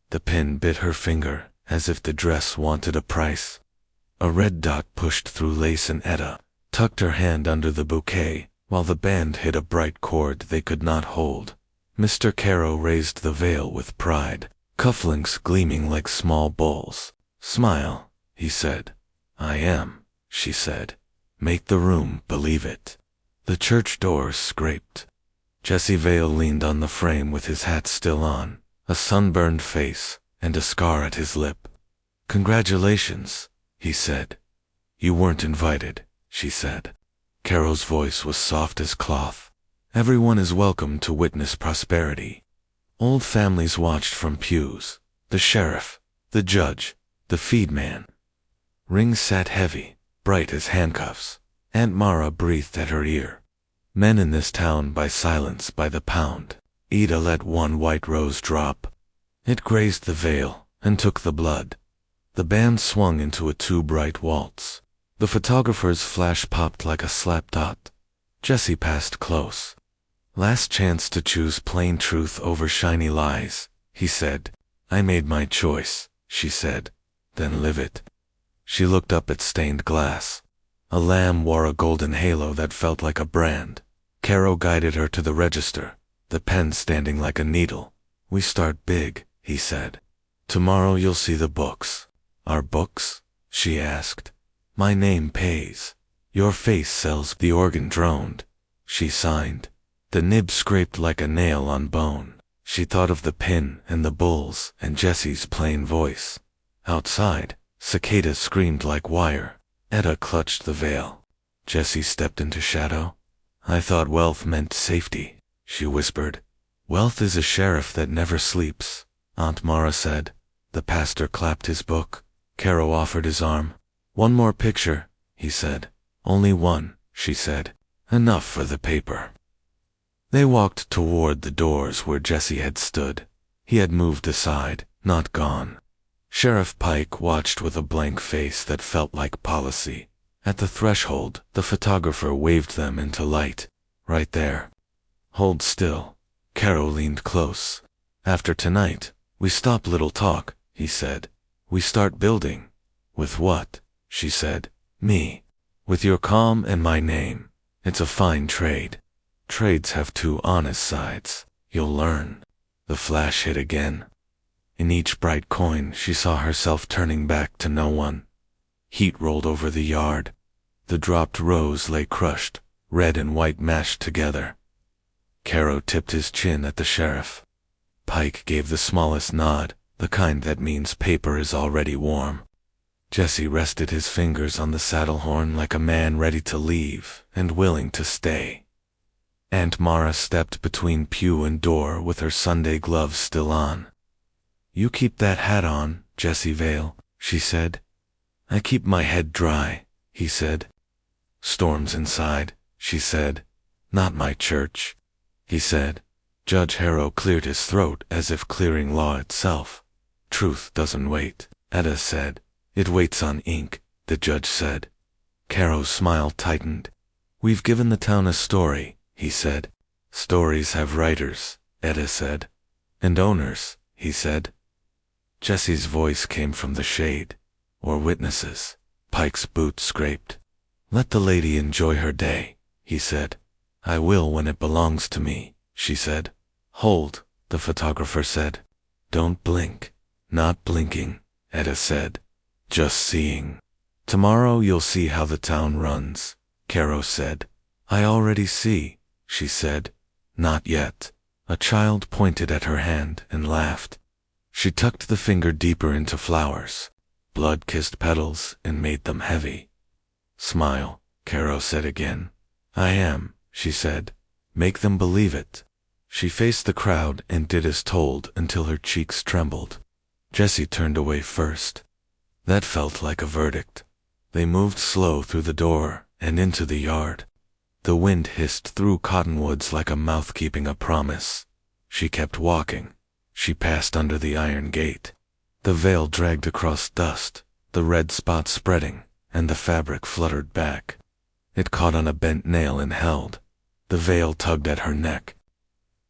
The pin bit her finger, as if the dress wanted a price. A red dot pushed through lace and Etta tucked her hand under the bouquet, while the band hit a bright chord they could not hold. Mr. Caro raised the veil with pride, cufflinks gleaming like small bowls. "Smile," he said. "I am," she said. "Make the room believe it." The church doors scraped. Jesse Vale leaned on the frame with his hat still on, a sunburned face, and a scar at his lip. "Congratulations," he said. "You weren't invited," she said. Caro's voice was soft as cloth. "Everyone is welcome to witness prosperity." Old families watched from pews, the sheriff, the judge, the feedman. Rings sat heavy, bright as handcuffs. Aunt Mara breathed at her ear. Men in this town buy silence by the pound. Ida let one white rose drop. It grazed the veil and took the blood. The band swung into a two-bright waltz. The photographer's flash popped like a slap dot. Jesse passed close. "Last chance to choose plain truth over shiny lies," he said. "I made my choice," she said. "Then live it." She looked up at stained glass. A lamb wore a golden halo that felt like a brand. Caro guided her to the register, the pen standing like a needle. "We start big," he said. "Tomorrow you'll see the books." "Our books?" she asked. "My name pays. Your face sells." The organ droned. She signed. The nib scraped like a nail on bone. She thought of the pin and the bulls and Jesse's plain voice. Outside, cicadas screamed like wire. Etta clutched the veil. Jesse stepped into shadow. "I thought wealth meant safety," she whispered. "Wealth is a sheriff that never sleeps," Aunt Mara said. The pastor clapped his book. Caro offered his arm. "One more picture," he said. "Only one," she said. "Enough for the paper." They walked toward the doors where Jesse had stood. He had moved aside, not gone. Sheriff Pike watched with a blank face that felt like policy. At the threshold, the photographer waved them into light. "Right there." "Hold still." Caro leaned close. "After tonight, we stop little talk," he said. "We start building." "With what?" she said. "Me. With your calm and my name. It's a fine trade. Trades have two honest sides. You'll learn." The flash hit again. In each bright coin she saw herself turning back to no one. Heat rolled over the yard. The dropped rose lay crushed, red and white mashed together. Caro tipped his chin at the sheriff. Pike gave the smallest nod, the kind that means paper is already warm. Jesse rested his fingers on the saddle horn like a man ready to leave and willing to stay. Aunt Mara stepped between pew and door with her Sunday gloves still on. "You keep that hat on, Jesse Vale," she said. "I keep my head dry," he said. "Storms inside," she said. "Not my church," he said. Judge Harrow cleared his throat as if clearing law itself. "Truth doesn't wait," Etta said. "It waits on ink," the judge said. Caro's smile tightened. "We've given the town a story," he said. "Stories have writers," Etta said. "And owners," he said. Jesse's voice came from the shade. "Or witnesses." Pike's boot scraped. "Let the lady enjoy her day," he said. "I will when it belongs to me," she said. "Hold," the photographer said. "Don't blink." "Not blinking," Etta said. "Just seeing." "Tomorrow you'll see how the town runs," Caro said. "I already see," she said. "Not yet." A child pointed at her hand and laughed. She tucked the finger deeper into flowers. Blood kissed petals and made them heavy. "Smile," Caro said again. "I am," she said. "Make them believe it." She faced the crowd and did as told until her cheeks trembled. Jesse turned away first. That felt like a verdict. They moved slow through the door and into the yard. The wind hissed through cottonwoods like a mouth keeping a promise. She kept walking. She passed under the iron gate. The veil dragged across dust, the red spots spreading, and the fabric fluttered back. It caught on a bent nail and held. The veil tugged at her neck.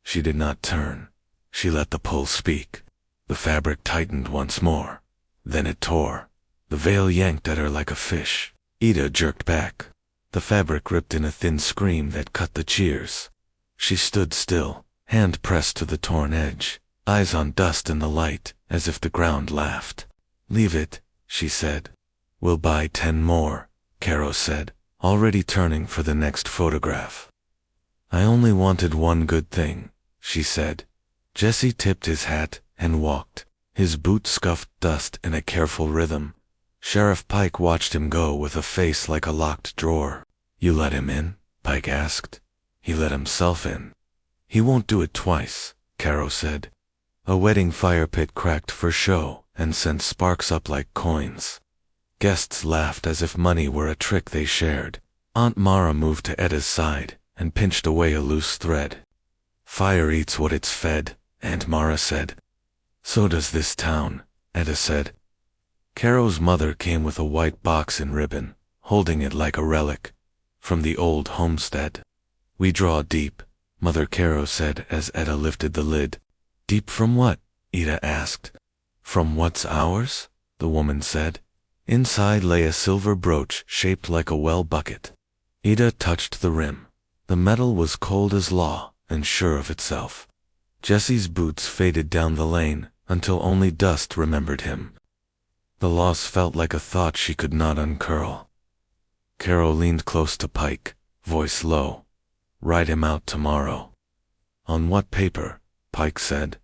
She did not turn. She let the pull speak. The fabric tightened once more. Then it tore. The veil yanked at her like a fish. Ida jerked back. The fabric ripped in a thin scream that cut the cheers. She stood still, hand pressed to the torn edge, eyes on dust in the light, as if the ground laughed. "Leave it," she said. "We'll buy 10 more," Caro said, already turning for the next photograph. "I only wanted one good thing," she said. Jesse tipped his hat and walked. His boot scuffed dust in a careful rhythm. Sheriff Pike watched him go with a face like a locked drawer. "You let him in?" Pike asked. "He let himself in." "He won't do it twice," Caro said. A wedding fire pit cracked for show and sent sparks up like coins. Guests laughed as if money were a trick they shared. Aunt Mara moved to Eda's side and pinched away a loose thread. "Fire eats what it's fed," Aunt Mara said. "So does this town," Eda said. Caro's mother came with a white box in ribbon, holding it like a relic, from the old homestead. "We draw deep," Mother Caro said as Eda lifted the lid. "Deep from what?" Ida asked. "From what's ours?" the woman said. Inside lay a silver brooch shaped like a well bucket. Ida touched the rim. The metal was cold as law and sure of itself. Jesse's boots faded down the lane until only dust remembered him. The loss felt like a thought she could not uncurl. Caro leaned close to Pike, voice low. "Write him out tomorrow." "On what paper?" Pike said.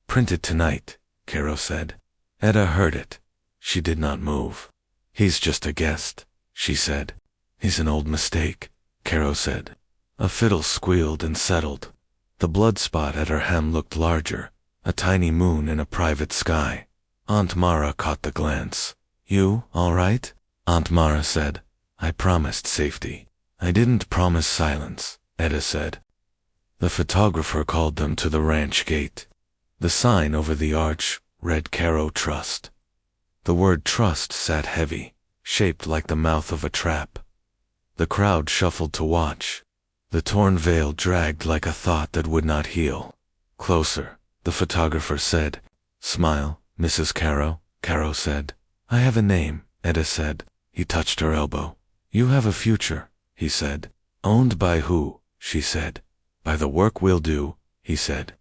"Print it tonight," Caro said. Eda heard it. She did not move. "He's just a guest," she said. "He's an old mistake," Caro said. A fiddle squealed and settled. The blood spot at her hem looked larger, a tiny moon in a private sky. Aunt Mara caught the glance. "You, all right?" Aunt Mara said. "I promised safety. I didn't promise silence," Eda said. The photographer called them to the ranch gate. The sign over the arch read Caro Trust. The word trust sat heavy, shaped like the mouth of a trap. The crowd shuffled to watch. The torn veil dragged like a thought that would not heal. "Closer," the photographer said. "Smile, Mrs. Caro," Caro said. "I have a name," Eda said. He touched her elbow. "You have a future," he said. "Owned by who?" she said. "By the work we'll do," he said.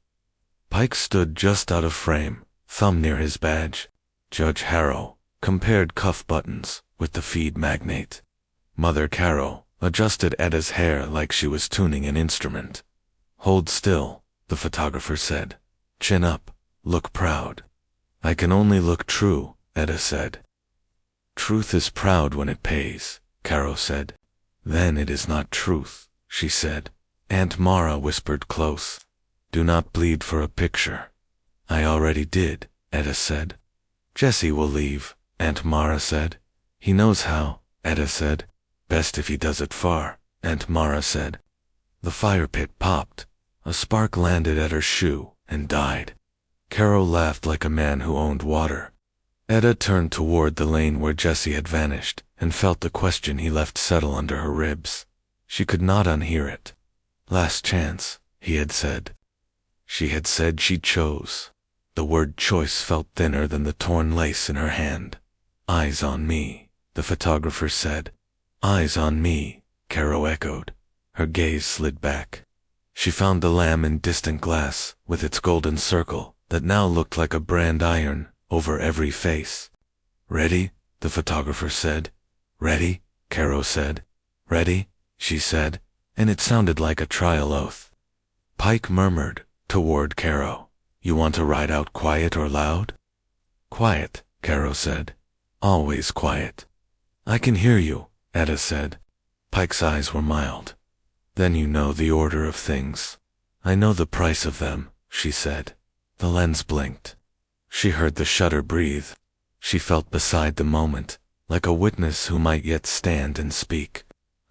Pike stood just out of frame, thumb near his badge. Judge Harrow compared cuff buttons with the feed magnate. Mother Caro adjusted Eda's hair like she was tuning an instrument. "Hold still," the photographer said. "Chin up, look proud." "I can only look true," Eda said. "Truth is proud when it pays," Caro said. "Then it is not truth," she said. Aunt Mara whispered close. "Do not bleed for a picture." "I already did," Eda said. "Jesse will leave," Aunt Mara said. "He knows how," Eda said. "Best if he does it far," Aunt Mara said. The fire pit popped. A spark landed at her shoe and died. Caro laughed like a man who owned water. Eda turned toward the lane where Jesse had vanished and felt the question he left settle under her ribs. She could not unhear it. "Last chance," he had said. She had said she chose. The word choice felt thinner than the torn lace in her hand. "Eyes on me," the photographer said. "Eyes on me," Caro echoed. Her gaze slid back. She found the lamb in distant glass with its golden circle that now looked like a brand iron over every face. "Ready?" the photographer said. "Ready?" Caro said. "Ready?" she said, and it sounded like a trial oath. Pike murmured toward Caro. "You want to ride out quiet or loud?" "Quiet," Caro said. "Always quiet." "I can hear you," Eda said. Pike's eyes were mild. "Then you know the order of things." "I know the price of them," she said. The lens blinked. She heard the shutter breathe. She felt beside the moment, like a witness who might yet stand and speak.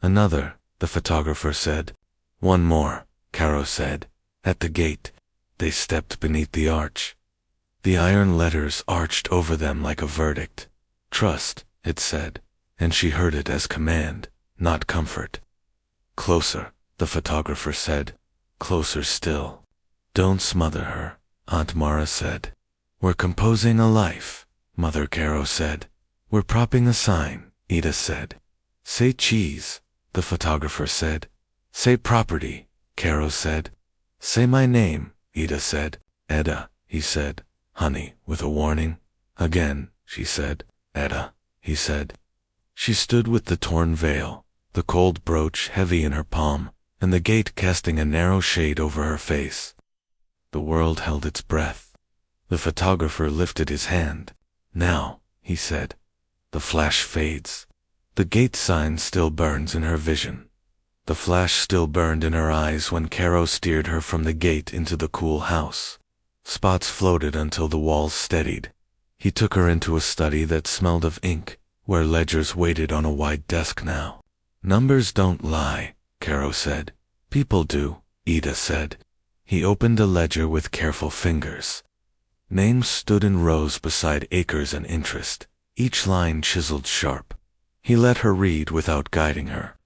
"Another," the photographer said. "One more," Caro said. At the gate, they stepped beneath the arch. The iron letters arched over them like a verdict. "Trust," it said, and she heard it as command, not comfort. "Closer," the photographer said. "Closer still." "Don't smother her," Aunt Mara said. We're composing a life, Mother Caro said. We're propping a sign, Ida said. Say cheese, the photographer said. Say property, Caro said. Say my name, Ida said. Edda, he said. Honey, with a warning. Again, she said. Edda, he said. She stood with the torn veil, the cold brooch heavy in her palm, and the gate casting a narrow shade over her face. The world held its breath. The photographer lifted his hand. Now, he said. The flash fades. The gate sign still burns in her vision. The flash still burned in her eyes when Caro steered her from the gate into the cool house. Spots floated until the walls steadied. He took her into a study that smelled of ink, where ledgers waited on a wide desk now. Numbers don't lie, Caro said. People do, Ida said. He opened a ledger with careful fingers. Names stood in rows beside acres and interest, each line chiseled sharp. He let her read without guiding her.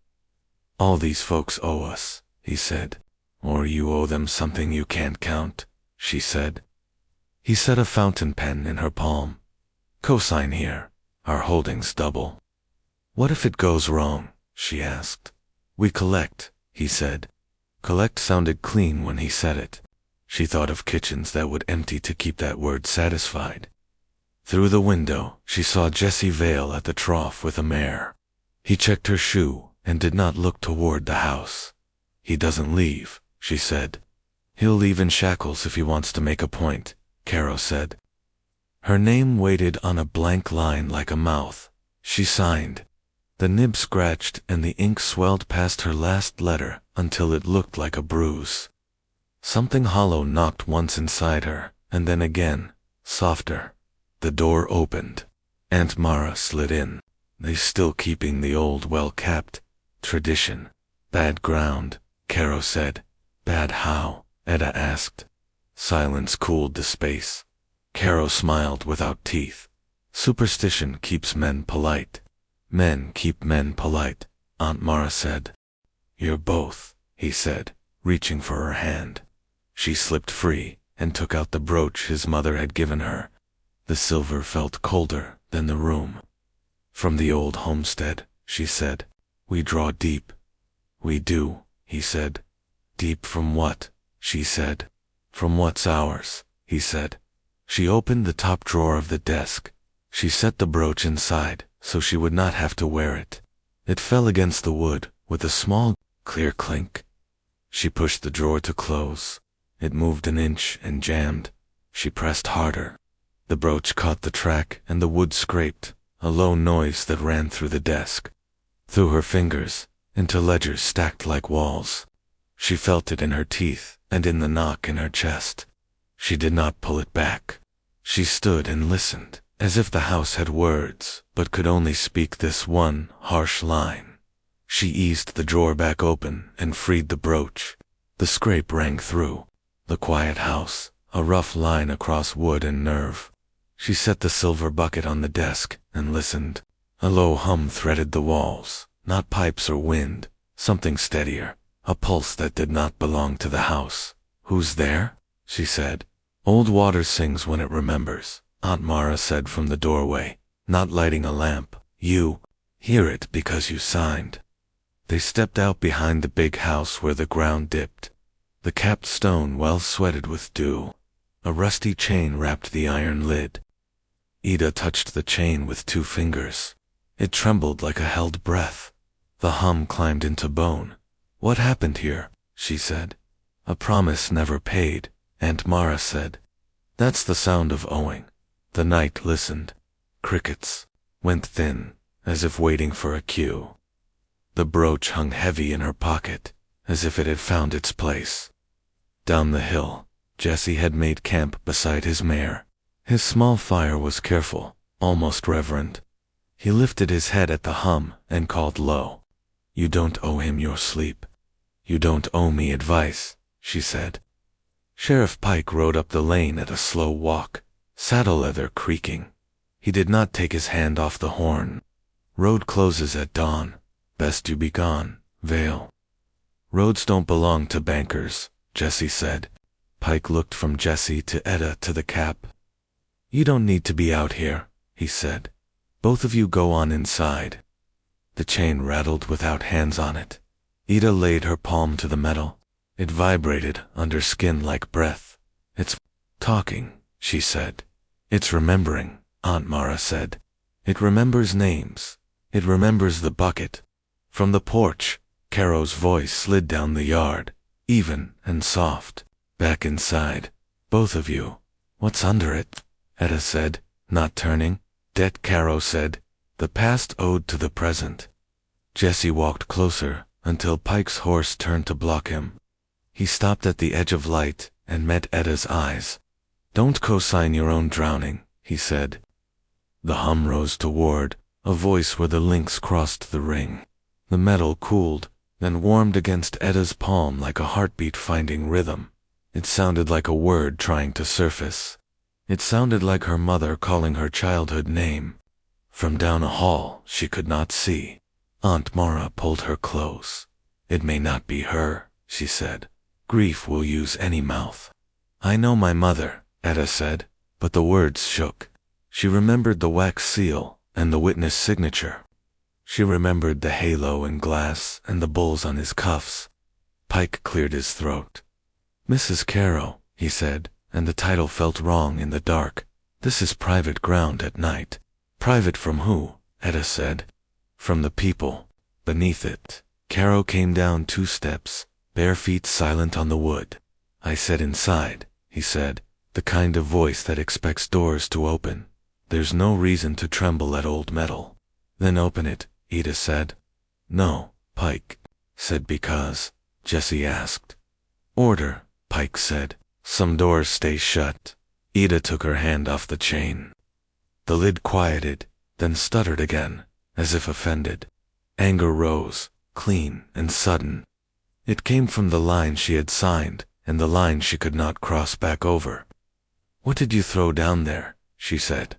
All these folks owe us, he said. Or you owe them something you can't count, she said. He set a fountain pen in her palm. Cosign here. Our holdings double. What if it goes wrong? She asked. We collect, he said. Collect sounded clean when he said it. She thought of kitchens that would empty to keep that word satisfied. Through the window, she saw Jesse Vale at the trough with a mare. He checked her shoe and did not look toward the house. He doesn't leave, she said. He'll leave in shackles if he wants to make a point, Caro said. Her name waited on a blank line like a mouth. She signed. The nib scratched and the ink swelled past her last letter until it looked like a bruise. Something hollow knocked once inside her, and then again, softer. The door opened. Aunt Mara slid in. They still keeping the old well-kept tradition. Bad ground, Caro said. Bad how? Edda asked. Silence cooled the space. Caro smiled without teeth. Superstition keeps men polite. Men keep men polite, Aunt Mara said. You're both, he said, reaching for her hand. She slipped free and took out the brooch his mother had given her. The silver felt colder than the room. From the old homestead, she said. We draw deep. We do, he said. Deep from what? She said. From what's ours, he said. She opened the top drawer of the desk. She set the brooch inside so she would not have to wear it. It fell against the wood with a small, clear clink. She pushed the drawer to close. It moved an inch and jammed. She pressed harder. The brooch caught the track and the wood scraped, a low noise that ran through the desk. Through her fingers, into ledgers stacked like walls. She felt it in her teeth and in the knock in her chest. She did not pull it back. She stood and listened, as if the house had words, but could only speak this one harsh line. She eased the drawer back open and freed the brooch. The scrape rang through. The quiet house, a rough line across wood and nerve. She set the silver bucket on the desk and listened. A low hum threaded the walls, not pipes or wind, something steadier, a pulse that did not belong to the house. Who's there? She said. Old water sings when it remembers, Aunt Mara said from the doorway, not lighting a lamp. You hear it because you signed. They stepped out behind the big house where the ground dipped. The capped stone well sweated with dew. A rusty chain wrapped the iron lid. Ida touched the chain with 2 fingers. It trembled like a held breath. The hum climbed into bone. What happened here? She said. A promise never paid, Aunt Mara said. That's the sound of owing. The night listened. Crickets went thin, as if waiting for a cue. The brooch hung heavy in her pocket, as if it had found its place. Down the hill, Jesse had made camp beside his mare. His small fire was careful, almost reverent. He lifted his head at the hum and called low. You don't owe him your sleep. You don't owe me advice, she said. Sheriff Pike rode up the lane at a slow walk, saddle leather creaking. He did not take his hand off the horn. Road closes at dawn. Best you be gone, Vale. Roads don't belong to bankers, Jesse said. Pike looked from Jesse to Edda to the cap. You don't need to be out here, he said. Both of you go on inside. The chain rattled without hands on it. Ida laid her palm to the metal. It vibrated under skin like breath. It's talking, she said. It's remembering, Aunt Mara said. It remembers names. It remembers the bucket. From the porch, Caro's voice slid down the yard, even and soft. Back inside, both of you. What's under it? Etta said, not turning. Det Caro said, the past ode to the present. Jesse walked closer until Pike's horse turned to block him. He stopped at the edge of light and met Etta's eyes. Don't co-sign your own drowning, he said. The hum rose toward, a voice where the links crossed the ring. The metal cooled, then warmed against Etta's palm like a heartbeat finding rhythm. It sounded like a word trying to surface. It sounded like her mother calling her childhood name. From down a hall she could not see. Aunt Mara pulled her close. It may not be her, she said. Grief will use any mouth. I know my mother, Etta said, but the words shook. She remembered the wax seal and the witness signature. She remembered the halo and glass and the bulls on his cuffs. Pike cleared his throat. Mrs. Caro, he said, and the title felt wrong in the dark. This is private ground at night. Private from who? Etta said. From the people. Beneath it. Caro came down 2 steps, bare feet silent on the wood. I said inside, he said, the kind of voice that expects doors to open. There's no reason to tremble at old metal. Then open it, Ida said. No, Pike said. Because? Jesse asked. Order, Pike said. Some doors stay shut. Ida took her hand off the chain. The lid quieted, then stuttered again, as if offended. Anger rose, clean and sudden. It came from the line she had signed, and the line she could not cross back over. What did you throw down there? She said.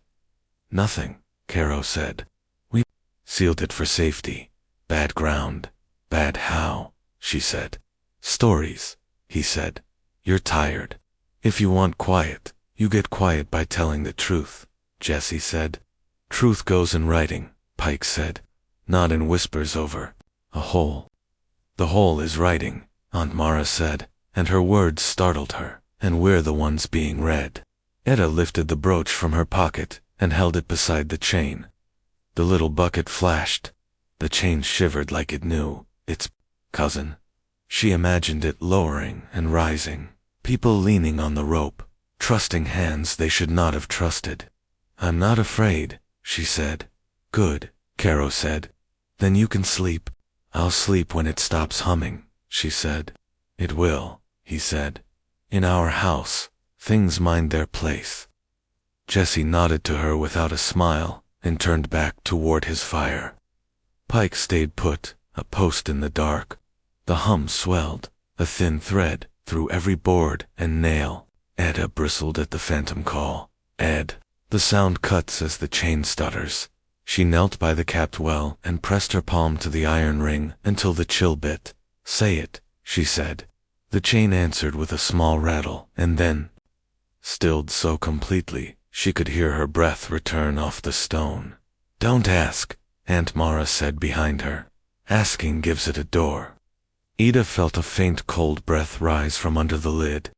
Nothing, Caro said. We sealed it for safety. Bad ground. Bad how, she said. Stories, he said. You're tired. If you want quiet, you get quiet by telling the truth, Jesse said. Truth goes in writing, Pike said. Not in whispers over a hole. The hole is writing, Aunt Mara said, and her words startled her, and we're the ones being read. Etta lifted the brooch from her pocket and held it beside the chain. The little bucket flashed. The chain shivered like it knew its cousin. She imagined it lowering and rising, people leaning on the rope, trusting hands they should not have trusted. I'm not afraid, she said. Good, Caro said. Then you can sleep. I'll sleep when it stops humming, she said. It will, he said. In our house, things mind their place. Jesse nodded to her without a smile and turned back toward his fire. Pike stayed put, a post in the dark. The hum swelled, a thin thread, through every board and nail. Etta bristled at the phantom call. Ed. The sound cuts as the chain stutters. She knelt by the capped well and pressed her palm to the iron ring until the chill bit. Say it, she said. The chain answered with a small rattle, and then, stilled so completely, she could hear her breath return off the stone. Don't ask, Aunt Mara said behind her. Asking gives it a door. Ida felt a faint cold breath rise from under the lid.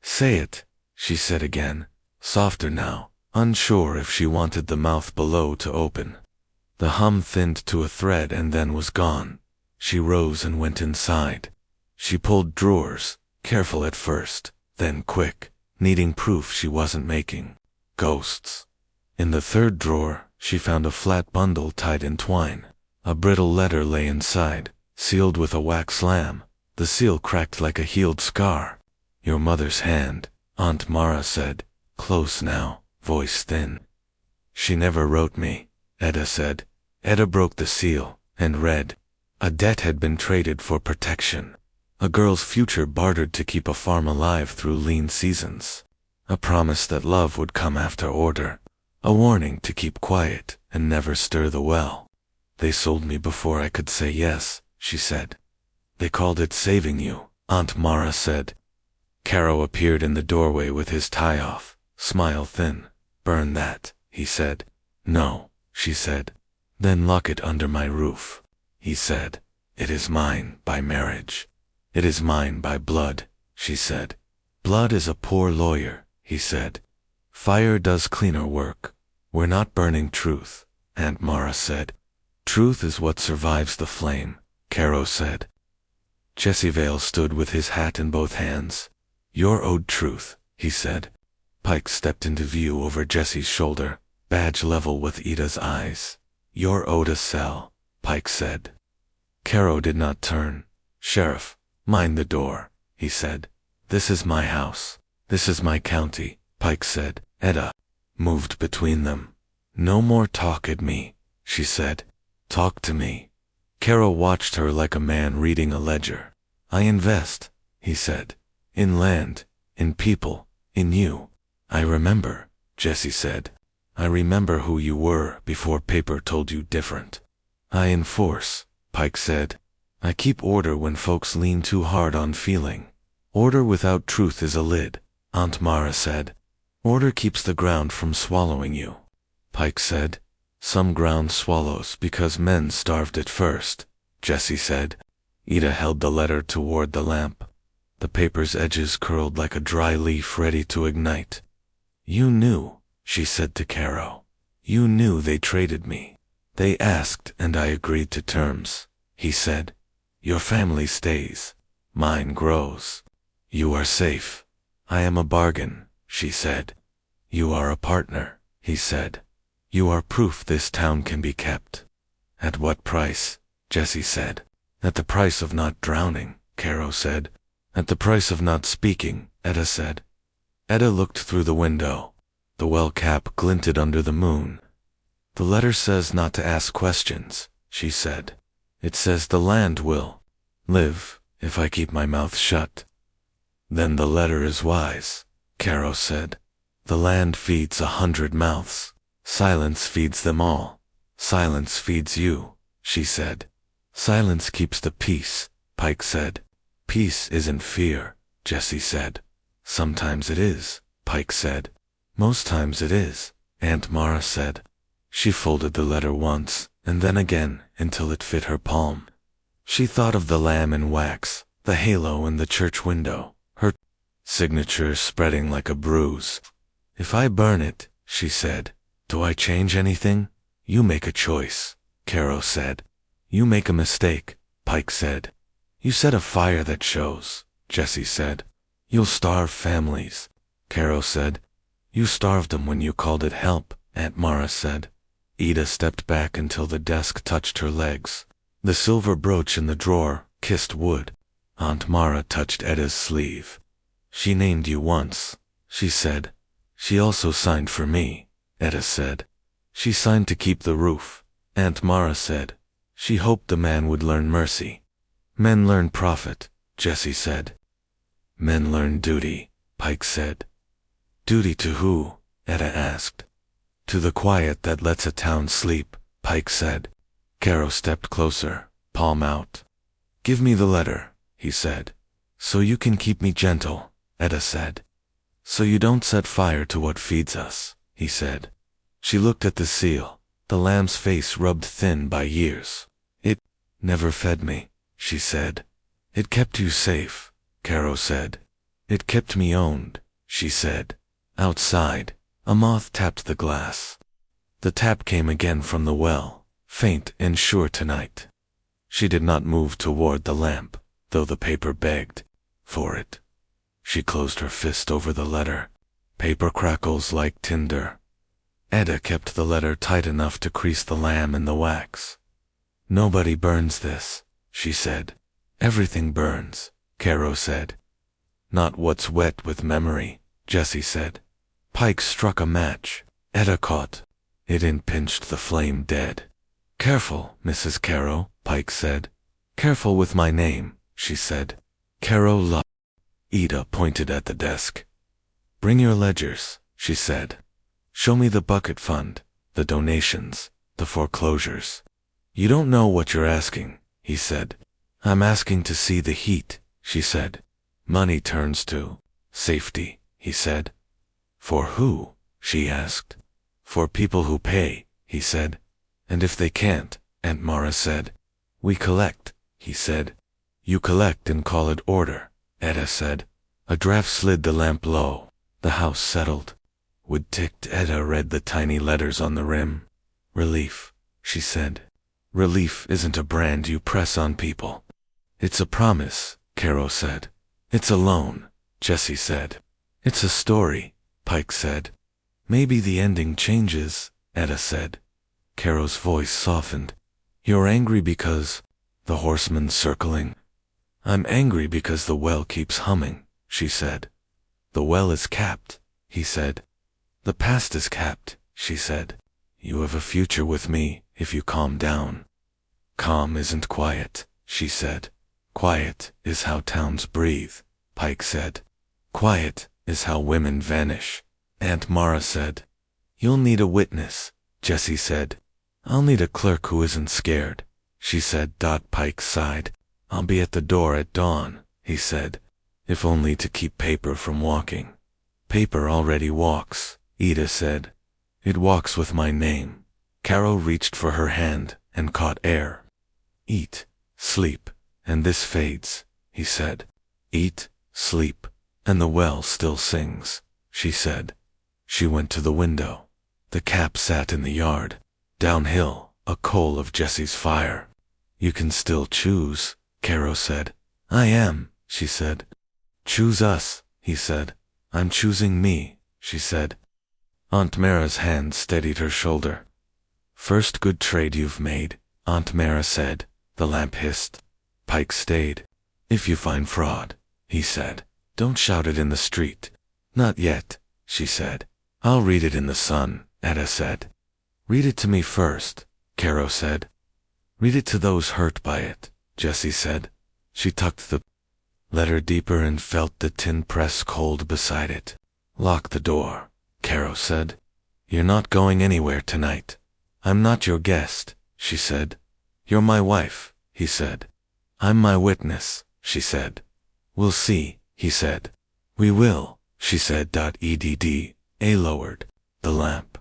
Say it, she said again, softer now, unsure if she wanted the mouth below to open. The hum thinned to a thread and then was gone. She rose and went inside. She pulled drawers, careful at first, then quick, needing proof she wasn't making ghosts. In the 3rd drawer, she found a flat bundle tied in twine. A brittle letter lay inside, sealed with a wax lamb. The seal cracked like a healed scar. Your mother's hand, Aunt Mara said. Close now, voice thin. She never wrote me, Etta said. Etta broke the seal, and read. A debt had been traded for protection. A girl's future bartered to keep a farm alive through lean seasons. A promise that love would come after order. A warning to keep quiet and never stir the well. They sold me before I could say yes, she said. They called it saving you, Aunt Mara said. Caro appeared in the doorway with his tie off, smile thin. Burn that, he said. No, she said. Then lock it under my roof. He said. It is mine by marriage. It is mine by blood, she said. Blood is a poor lawyer, he said. Fire does cleaner work. We're not burning truth, Aunt Mara said. Truth is what survives the flame, Caro said. Jesse Vale stood with his hat in both hands. You're owed truth, he said. Pike stepped into view over Jesse's shoulder, badge level with Ida's eyes. You're owed a cell, Pike said. Caro did not turn. Sheriff, mind the door, he said. This is my house. This is my county, Pike said. Etta moved between them. No more talk at me, she said. Talk to me. Caro watched her like a man reading a ledger. I invest, he said. In land, in people, in you. I remember, Jesse said. I remember who you were before paper told you different. I enforce, Pike said. I keep order when folks lean too hard on feeling. Order without truth is a lid, Aunt Mara said. Order keeps the ground from swallowing you. Pike said. Some ground swallows because men starved it first, Jesse said. Ida held the letter toward the lamp. The paper's edges curled like a dry leaf ready to ignite. You knew, she said to Caro. You knew they traded me. They asked and I agreed to terms, he said. Your family stays. Mine grows. You are safe. I am a bargain, she said. You are a partner, he said. You are proof this town can be kept. At what price? Jesse said. At the price of not drowning, Caro said. At the price of not speaking, Etta said. Etta looked through the window. The well cap glinted under the moon. The letter says not to ask questions, she said. It says the land will live if I keep my mouth shut. Then the letter is wise, Caro said. The land feeds 100 mouths. Silence feeds them all. Silence feeds you, she said. Silence keeps the peace, Pike said. Peace isn't fear, Jesse said. Sometimes it is, Pike said. Most times it is, Aunt Mara said. She folded the letter once, and then again, until it fit her palm. She thought of the lamb in wax, the halo in the church window, her signature spreading like a bruise. If I burn it, she said, do I change anything? You make a choice, Caro said. You make a mistake, Pike said. You set a fire that shows, Jesse said. You'll starve families, Caro said. You starved them when you called it help, Aunt Mara said. Ida stepped back until the desk touched her legs. The silver brooch in the drawer kissed wood. Aunt Mara touched Etta's sleeve. She named you once, she said. She also signed for me, Etta said. She signed to keep the roof, Aunt Mara said. She hoped the man would learn mercy. Men learn profit, Jesse said. Men learn duty, Pike said. Duty to who? Etta asked. To the quiet that lets a town sleep, Pike said. Caro stepped closer, palm out. Give me the letter, he said. So you can keep me gentle, Etta said. So you don't set fire to what feeds us, he said. She looked at the seal, the lamb's face rubbed thin by years. It never fed me, she said. It kept you safe, Caro said. It kept me owned, she said. Outside, a moth tapped the glass. The tap came again from the well, faint and sure tonight. She did not move toward the lamp, though the paper begged for it. She closed her fist over the letter. Paper crackles like tinder. Etta kept the letter tight enough to crease the lamb in the wax. Nobody burns this, she said. Everything burns, Caro said. Not what's wet with memory, Jesse said. Pike struck a match. Etta caught it and pinched the flame dead. Careful, Mrs. Caro, Pike said. Careful with my name, she said. Caro La. Ida pointed at the desk. Bring your ledgers, she said. Show me the bucket fund, the donations, the foreclosures. You don't know what you're asking, he said. I'm asking to see the heat, she said. Money turns to safety, he said. For who? she asked. For people who pay, he said. And if they can't, Aunt Mara said. We collect, he said. You collect and call it order, Etta said. A draft slid the lamp low. The house settled. Wood ticked. Etta read the tiny letters on the rim. Relief, she said. Relief isn't a brand you press on people. It's a promise, Caro said. It's a loan, Jessie said. It's a story, Pike said. Maybe the ending changes, Etta said. Caro's voice softened. You're angry because the horseman's circling. I'm angry because the well keeps humming, she said. The well is capped, he said. The past is capped, she said. You have a future with me if you calm down. Calm isn't quiet, she said. Quiet is how towns breathe, Pike said. Quiet is how women vanish, Aunt Mara said. You'll need a witness, Jessie said. I'll need a clerk who isn't scared, she said. Pike sighed. I'll be at the door at dawn, he said. If only to keep paper from walking. Paper already walks, Ida said. It walks with my name. Caro reached for her hand and caught air. Eat, sleep, and this fades, he said. Eat, sleep, and the well still sings, she said. She went to the window. The cap sat in the yard. Downhill, a coal of Jessie's fire. You can still choose, Caro said. I am, she said. Choose us, he said. I'm choosing me, she said. Aunt Mara's hand steadied her shoulder. First good trade you've made, Aunt Mara said. The lamp hissed. Pike stayed. If you find fraud, he said, don't shout it in the street. Not yet, she said. I'll read it in the sun, Etta said. Read it to me first, Caro said. Read it to those hurt by it, Jessie said. She tucked the letter deeper and felt the tin press cold beside it. Lock the door, Caro said. You're not going anywhere tonight. I'm not your guest, she said. You're my wife, he said. I'm my witness, she said. We'll see, he said. We will, she said. A lowered the lamp.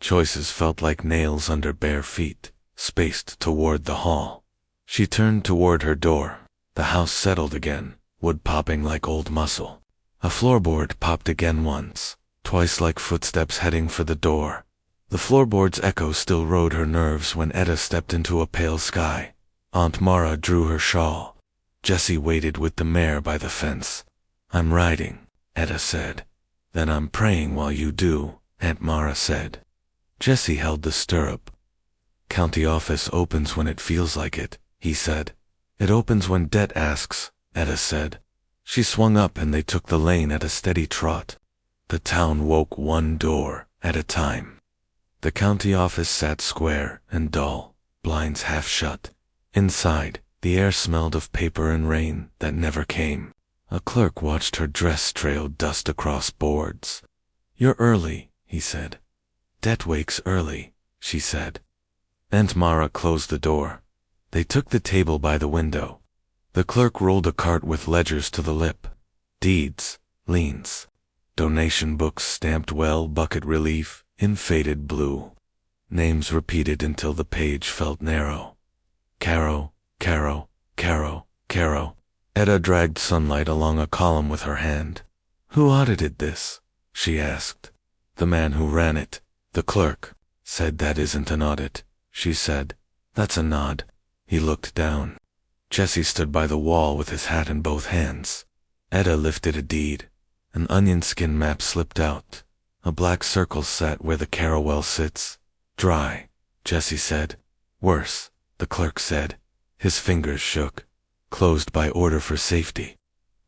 Choices felt like nails under bare feet, spaced toward the hall. She turned toward her door. The house settled again, wood popping like old muscle. A floorboard popped again once, twice like footsteps heading for the door. The floorboard's echo still rode her nerves when Etta stepped into a pale sky. Aunt Mara drew her shawl. Jessie waited with the mare by the fence. I'm riding, Etta said. Then I'm praying while you do, Aunt Mara said. Jessie held the stirrup. County office opens when it feels like it, he said. It opens when debt asks, Etta said. She swung up and they took the lane at a steady trot. The town woke one door at a time. The county office sat square and dull, blinds half shut. Inside, the air smelled of paper and rain that never came. A clerk watched her dress trail dust across boards. You're early, he said. Debt wakes early, she said. Aunt Mara closed the door. They took the table by the window. The clerk rolled a cart with ledgers to the lip. Deeds, liens, donation books stamped well, bucket relief, in faded blue. Names repeated until the page felt narrow. Caro, Caro, Caro, Caro. Etta dragged sunlight along a column with her hand. Who audited this? She asked. The man who ran it. The clerk said. That isn't an audit, she said. That's a nod. He looked down. Jessie stood by the wall with his hat in both hands. Etta lifted a deed. An onion skin map slipped out. A black circle sat where the carawell sits. Dry, Jessie said. Worse, the clerk said. His fingers shook. Closed by order for safety.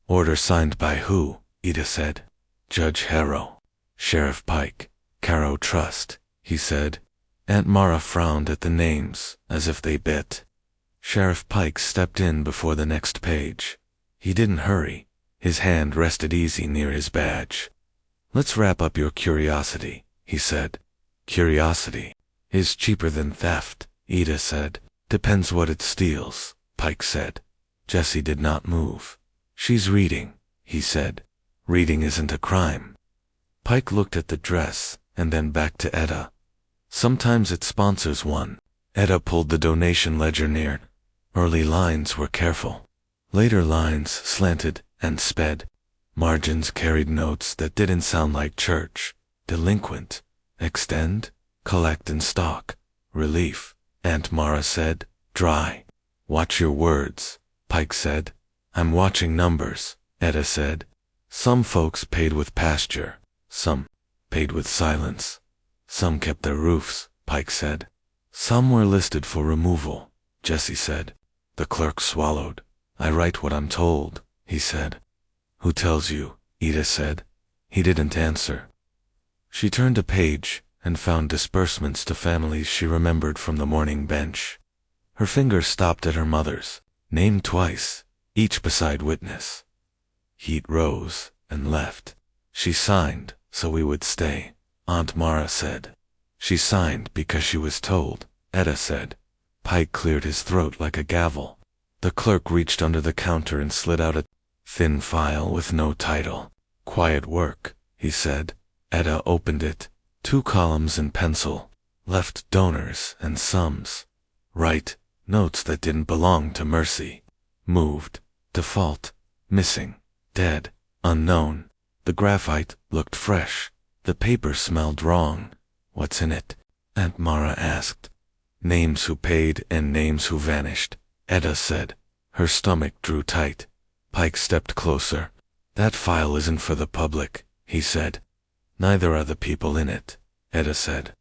Order signed by who? Ida said. Judge Harrow. Sheriff Pike. Caro Trust, he said. Aunt Mara frowned at the names, as if they bit. Sheriff Pike stepped in before the next page. He didn't hurry. His hand rested easy near his badge. Let's wrap up your curiosity, he said. Curiosity is cheaper than theft, Ida said. Depends what it steals, Pike said. Jessie did not move. She's reading, he said. Reading isn't a crime. Pike looked at the dress and then back to Etta. Sometimes it sponsors one. Etta pulled the donation ledger near. Early lines were careful. Later lines slanted and sped. Margins carried notes that didn't sound like church. Delinquent. Extend. Collect and stock. Relief. Aunt Mara said. Dry. Watch your words, Pike said. I'm watching numbers, Etta said. Some folks paid with pasture. Some paid with silence. Some kept their roofs, Pike said. Some were listed for removal, Jesse said. The clerk swallowed. I write what I'm told, he said. Who tells you? Ida said. He didn't answer. She turned a page and found disbursements to families she remembered from the morning bench. Her finger stopped at her mother's, named twice, each beside witness. Heat rose and left. She signed so we would stay, Aunt Mara said. She signed because she was told, Etta said. Pike cleared his throat like a gavel. The clerk reached under the counter and slid out a thin file with no title. Quiet work, he said. Etta opened it. 2 columns in pencil. Left donors and sums. Right, notes that didn't belong to Mercy. Moved. Default. Missing. Dead. Unknown. The graphite looked fresh. The paper smelled wrong. What's in it? Aunt Mara asked. Names who paid and names who vanished, Etta said. Her stomach drew tight. Pike stepped closer. That file isn't for the public, he said. Neither are the people in it, Etta said.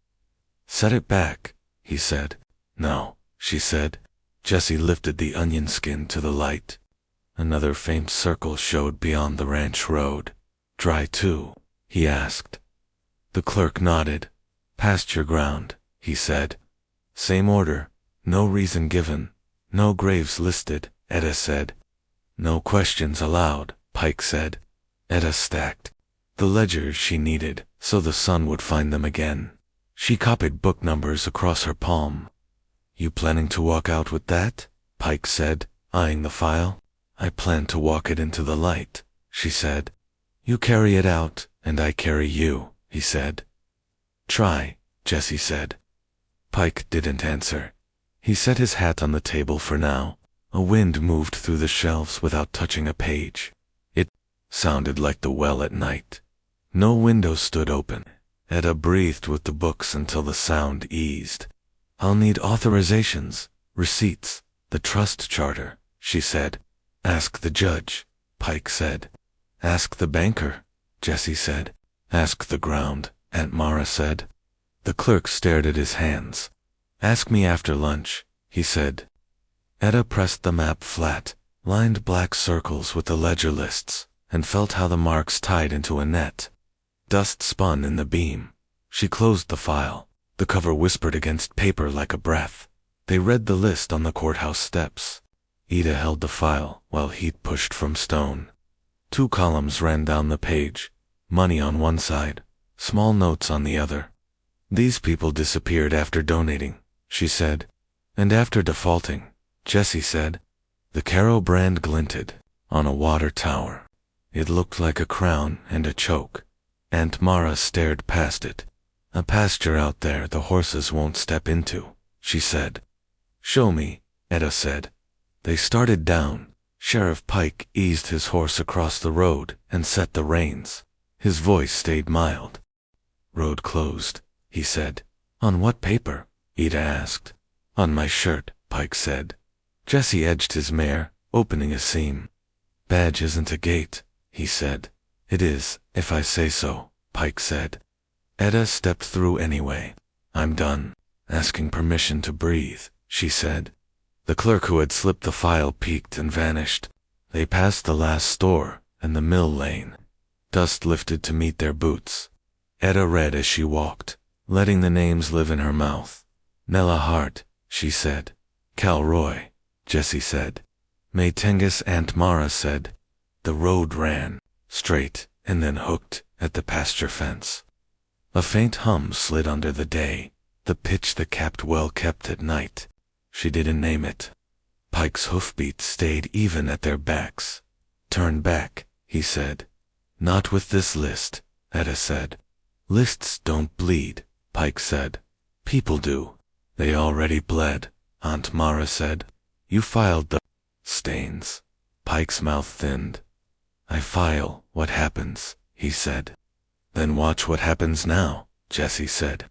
Set it back, he said. No, she said. Jessie lifted the onion skin to the light. Another faint circle showed beyond the ranch road. Dry too? He asked. The clerk nodded. Pasture ground, he said. Same order. No reason given. No graves listed, Etta said. No questions allowed, Pike said. Etta stacked the ledgers she needed so the sun would find them again. She copied book numbers across her palm. You planning to walk out with that? Pike said, eyeing the file. I plan to walk it into the light, she said. You carry it out, and I carry you, he said. Try, Jessie said. Pike didn't answer. He set his hat on the table for now. A wind moved through the shelves without touching a page. It sounded like the well at night. No window stood open. Etta breathed with the books until the sound eased. I'll need authorizations, receipts, the trust charter, she said. Ask the judge, Pike said. Ask the banker, Jessie said. Ask the ground, Aunt Mara said. The clerk stared at his hands. Ask me after lunch, he said. Etta pressed the map flat, lined black circles with the ledger lists, and felt how the marks tied into a net. Dust spun in the beam. She closed the file. The cover whispered against paper like a breath. They read the list on the courthouse steps. Ida held the file while heat pushed from stone. 2 columns ran down the page. Money on one side, small notes on the other. These people disappeared after donating, she said. And after defaulting, Jessie said. The Caro brand glinted on a water tower. It looked like a crown and a choke. Aunt Mara stared past it. A pasture out there the horses won't step into, she said. Show me, Etta said. They started down. Sheriff Pike eased his horse across the road and set the reins. His voice stayed mild. Road closed, he said. On what paper? Ida asked. On my shirt, Pike said. Jesse edged his mare, opening a seam. Badge isn't a gate, he said. It is, if I say so, Pike said. Etta stepped through anyway. I'm done asking permission to breathe, she said. The clerk who had slipped the file peeked and vanished. They passed the last store and the mill lane. Dust lifted to meet their boots. Etta read as she walked, letting the names live in her mouth. Nella Hart, she said. Cal Roy, Jessie said. May Tengus, Aunt Mara said. The road ran straight and then hooked at the pasture fence. A faint hum slid under the day, the pitch that kept well kept at night. She didn't name it. Pike's hoofbeats stayed even at their backs. Turn back, he said. Not with this list, Etta said. Lists don't bleed, Pike said. People do. They already bled, Aunt Mara said. You filed the stains. Pike's mouth thinned. I file what happens, he said. Then watch what happens now, Jessie said.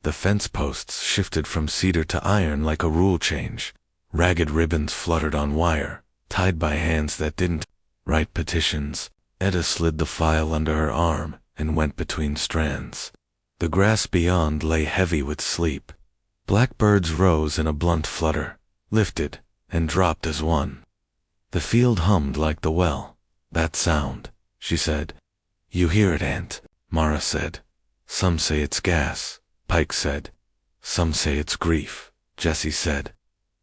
The fence posts shifted from cedar to iron like a rule change. Ragged ribbons fluttered on wire, tied by hands that didn't write petitions. Etta slid the file under her arm and went between strands. The grass beyond lay heavy with sleep. Blackbirds rose in a blunt flutter, lifted, and dropped as one. The field hummed like the well. That sound, she said. You hear it, Aunt, Mara said. Some say it's gas, Pike said. Some say it's grief, Jessie said.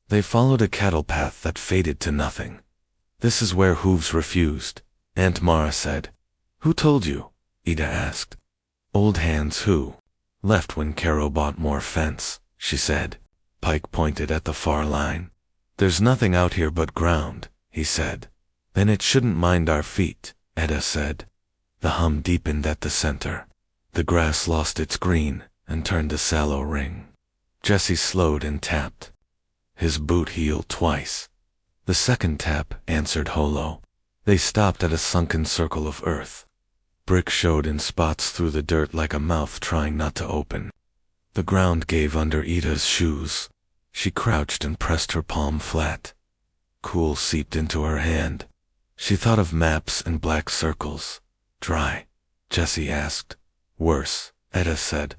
They followed a cattle path that faded to nothing. This is where hooves refused, Aunt Mara said. Who told you? Ida asked. Old hands who left when Caro bought more fence, she said. Pike pointed at the far line. There's nothing out here but ground, he said. Then it shouldn't mind our feet, Etta said. The hum deepened at the center. The grass lost its green and turned a sallow ring. Jessie slowed and tapped. His boot heeled twice. The second tap answered hollow. They stopped at a sunken circle of earth. Brick showed in spots through the dirt like a mouth trying not to open. The ground gave under Ida's shoes. She crouched and pressed her palm flat. Cool seeped into her hand. She thought of maps and black circles. Dry? Jessie asked. Worse, Etta said.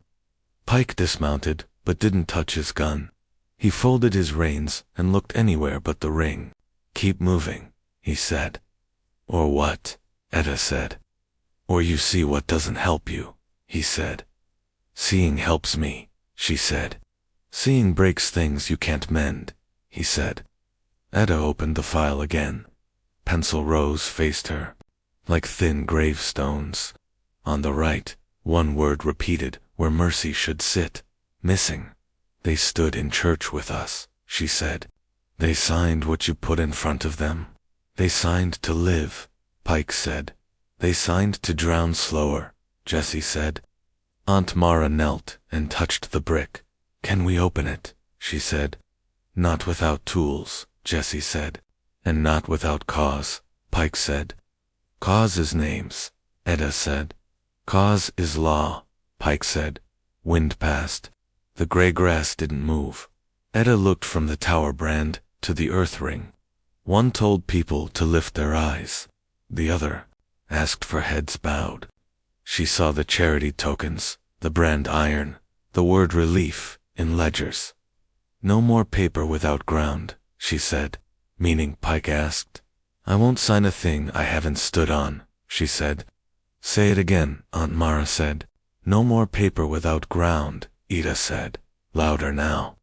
Pike dismounted, but didn't touch his gun. He folded his reins and looked anywhere but the ring. Keep moving, he said. Or what? Etta said. Or you see what doesn't help you, he said. Seeing helps me, she said. Seeing breaks things you can't mend, he said. Etta opened the file again. Pencil rows faced her, like thin gravestones. On the right, one word repeated where mercy should sit. Missing. They stood in church with us, she said. They signed what you put in front of them. They signed to live, Pike said. They signed to drown slower, Jessie said. Aunt Mara knelt and touched the brick. Can we open it? She said. Not without tools, Jessie said. And not without cause, Pike said. Cause is names, Etta said. Cause is law, Pike said. Wind passed. The gray grass didn't move. Etta looked from the tower brand to the earth ring. One told people to lift their eyes. The other asked for heads bowed. She saw the charity tokens, the brand iron, the word relief in ledgers. No more paper without ground, she said. Meaning, Pike asked. I won't sign a thing I haven't stood on, she said. Say it again, Aunt Mara said. No more paper without ground, Ida said. Louder now.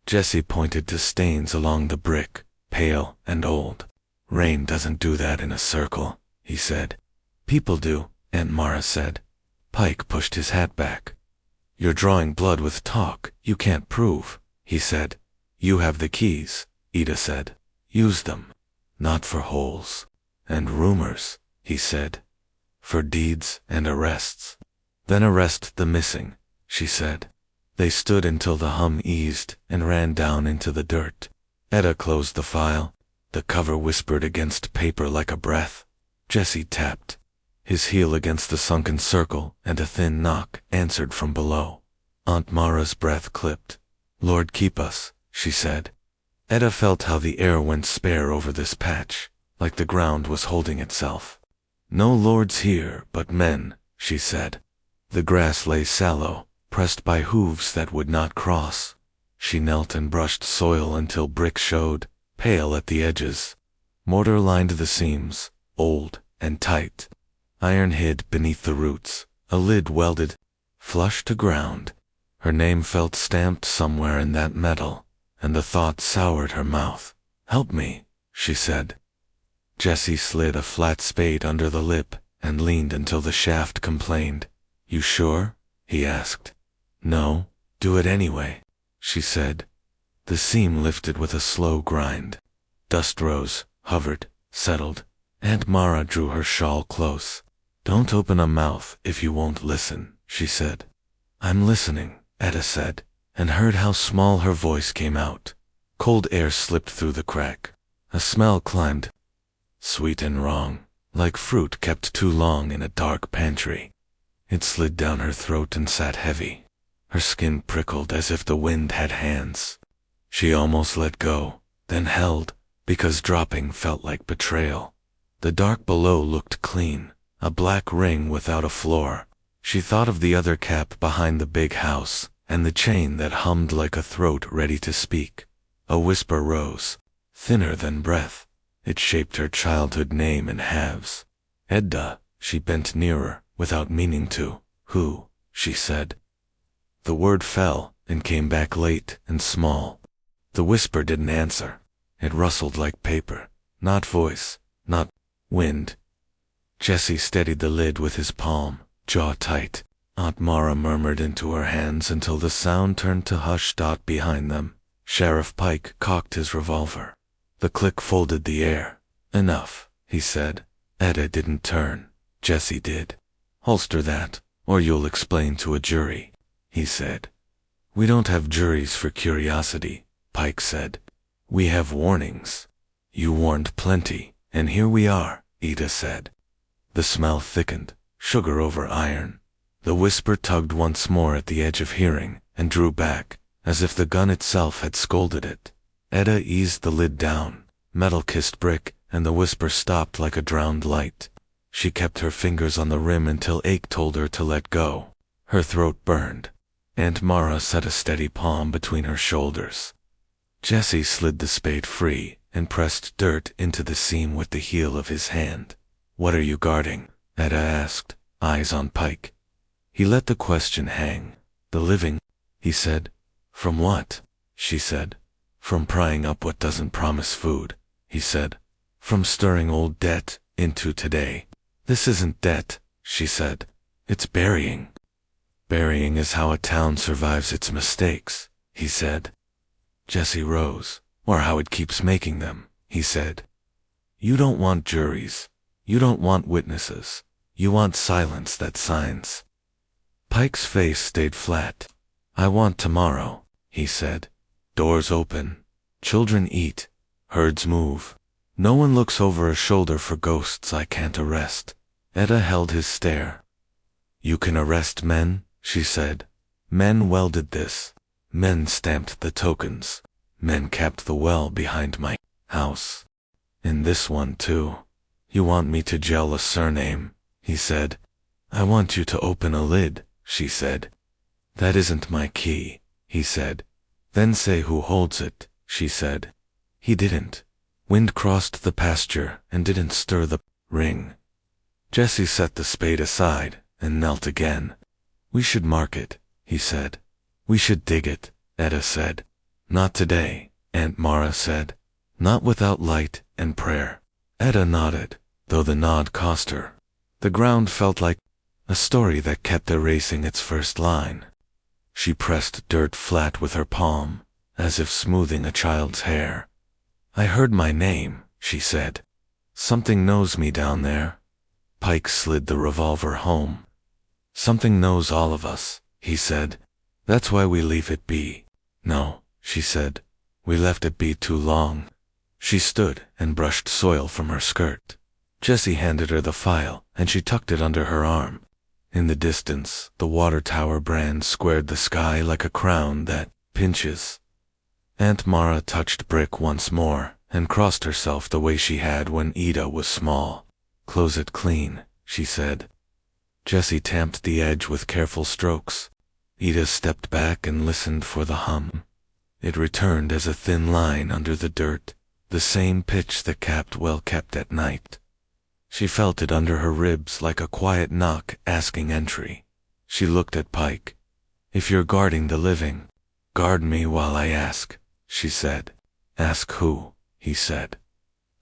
Jessie pointed to stains along the brick, pale and old. Rain doesn't do that in a circle, he said. People do, Aunt Mara said. Pike pushed his hat back. You're drawing blood with talk you can't prove, he said. You have the keys, Ida said. Use them. Not for holes. And rumors, he said. For deeds and arrests. Then arrest the missing, she said. They stood until the hum eased and ran down into the dirt. Etta closed the file. The cover whispered against paper like a breath. Jessie tapped. His heel against the sunken circle, and a thin knock answered from below. Aunt Mara's breath clipped. Lord keep us, she said. Etta felt how the air went spare over this patch, like the ground was holding itself. No lords here but men, she said. The grass lay sallow, pressed by hooves that would not cross. She knelt and brushed soil until brick showed, pale at the edges. Mortar lined the seams, old and tight. Iron hid beneath the roots, a lid welded, flush to ground. Her name felt stamped somewhere in that metal, and the thought soured her mouth. Help me, she said. Jessie slid a flat spade under the lip and leaned until the shaft complained. You sure? He asked. No, do it anyway, she said. The seam lifted with a slow grind. Dust rose, hovered, settled. Aunt Mara drew her shawl close. Don't open a mouth if you won't listen, she said. I'm listening, Etta said, and heard how small her voice came out. Cold air slipped through the crack. A smell climbed, sweet and wrong, like fruit kept too long in a dark pantry. It slid down her throat and sat heavy. Her skin prickled as if the wind had hands. She almost let go, then held, because dropping felt like betrayal. The dark below looked clean, a black ring without a floor. She thought of the other cap behind the big house, and the chain that hummed like a throat ready to speak. A whisper rose, thinner than breath. It shaped her childhood name in halves. Edda. She bent nearer, without meaning to. Who? She said. The word fell, and came back late and small. The whisper didn't answer. It rustled like paper, not voice, not wind. Jesse steadied the lid with his palm, jaw tight. Aunt Mara murmured into her hands until the sound turned to hush. Behind them, Sheriff Pike cocked his revolver. The click folded the air. Enough, he said. Etta didn't turn. Jesse did. Holster that, or you'll explain to a jury, he said. We don't have juries for curiosity, Pike said. We have warnings. You warned plenty, and here we are, Ida said. The smell thickened, sugar over iron. The whisper tugged once more at the edge of hearing, and drew back, as if the gun itself had scolded it. Etta eased the lid down. Metal kissed brick, and the whisper stopped like a drowned light. She kept her fingers on the rim until ache told her to let go. Her throat burned. Aunt Mara set a steady palm between her shoulders. Jesse slid the spade free and pressed dirt into the seam with the heel of his hand. What are you guarding? Etta asked, eyes on Pike. He let the question hang. The living, he said. From what? She said. From prying up what doesn't promise food, he said. From stirring old debt into today. This isn't debt, she said. It's burying. Burying is how a town survives its mistakes, he said. Jesse rose. Or how it keeps making them, he said. You don't want juries. You don't want witnesses. You want silence that signs. Pike's face stayed flat. I want tomorrow, he said. Doors open. Children eat. Herds move. No one looks over a shoulder for ghosts I can't arrest. Etta held his stare. You can arrest men, she said. Men welded this. Men stamped the tokens. Men capped the well behind my house. In this one too. You want me to gel a surname, he said. I want you to open a lid, she said. That isn't my key, he said. Then say who holds it, she said. He didn't. Wind crossed the pasture and didn't stir the ring. Jesse set the spade aside and knelt again. We should mark it, he said. We should dig it, Etta said. Not today, Aunt Mara said. Not without light and prayer. Etta nodded, though the nod cost her. The ground felt like a story that kept erasing its first line. She pressed dirt flat with her palm, as if smoothing a child's hair. I heard my name, she said. Something knows me down there. Pike slid the revolver home. Something knows all of us, he said. That's why we leave it be. No, she said. We left it be too long. She stood and brushed soil from her skirt. Jesse handed her the file, and she tucked it under her arm. In the distance, the water tower brand squared the sky like a crown that pinches. Aunt Mara touched brick once more and crossed herself the way she had when Ida was small. Close it clean, she said. Jesse tamped the edge with careful strokes. Ida stepped back and listened for the hum. It returned as a thin line under the dirt, the same pitch that capped well kept at night. She felt it under her ribs like a quiet knock asking entry. She looked at Pike. If you're guarding the living, guard me while I ask, she said. Ask who, he said.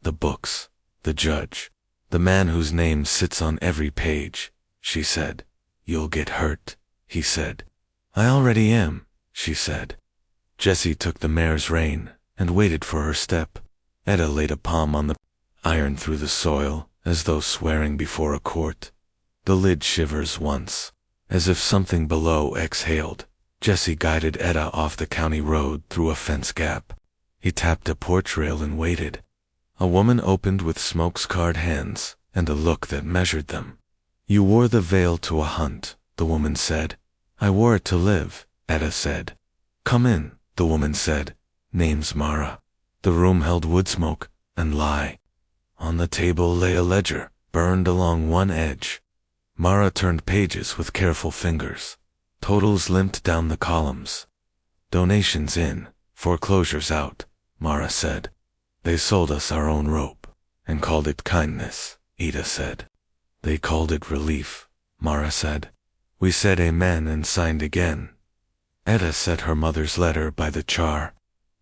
The books, the judge, the man whose name sits on every page, she said. You'll get hurt, he said. I already am, she said. Jesse took the mare's rein and waited for her step. Etta laid a palm on the iron through the soil, as though swearing before a court. The lid shivers once, As if something below exhaled, Jesse guided Etta off the county road through a fence gap. He tapped a porch rail and waited. A woman opened with smoke-scarred hands and a look that measured them. "You wore the veil to a hunt," the woman said. "I wore it to live," Etta said. "Come in," the woman said. "Name's Mara." The room held wood smoke and lie. On the table lay a ledger, burned along one edge. Mara turned pages with careful fingers. Totals limped down the columns. "Donations in, foreclosures out," Mara said. "They sold us our own rope and called it kindness," Ida said. "They called it relief," Mara said. "We said amen and signed again." Etta set her mother's letter by the char.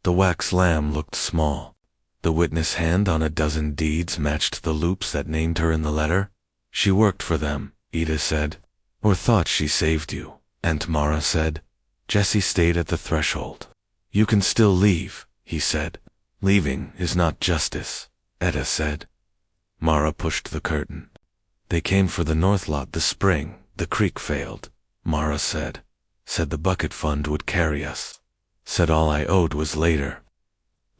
The wax lamb looked small. The witness hand on a dozen deeds matched the loops that named her in the letter. "She worked for them," Ida said. "Or thought she saved you," Aunt Mara said. Jesse stayed at the threshold. "You can still leave," he said. "Leaving is not justice," Etta said. Mara pushed the curtain. "They came for the north lot this spring. The creek failed," Mara said. "Said the bucket fund would carry us. Said all I owed was later.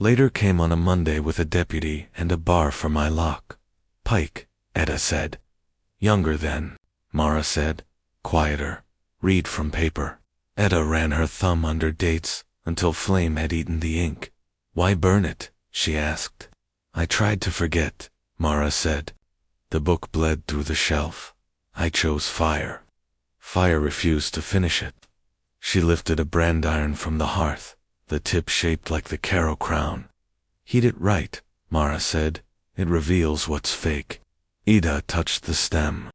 Later came on a Monday with a deputy and a bar for my lock." "Pike," Etta said. "Younger then," Mara said. "Quieter. Read from paper." Etta ran her thumb under dates until flame had eaten the ink. "Why burn it?" she asked. "I tried to forget," Mara said. The book bled through the shelf. "I chose fire. Fire refused to finish it." She lifted a brand iron from the hearth, the tip shaped like the Caro crown. "Heat it right," Mara said. "It reveals what's fake." Ida touched the stem.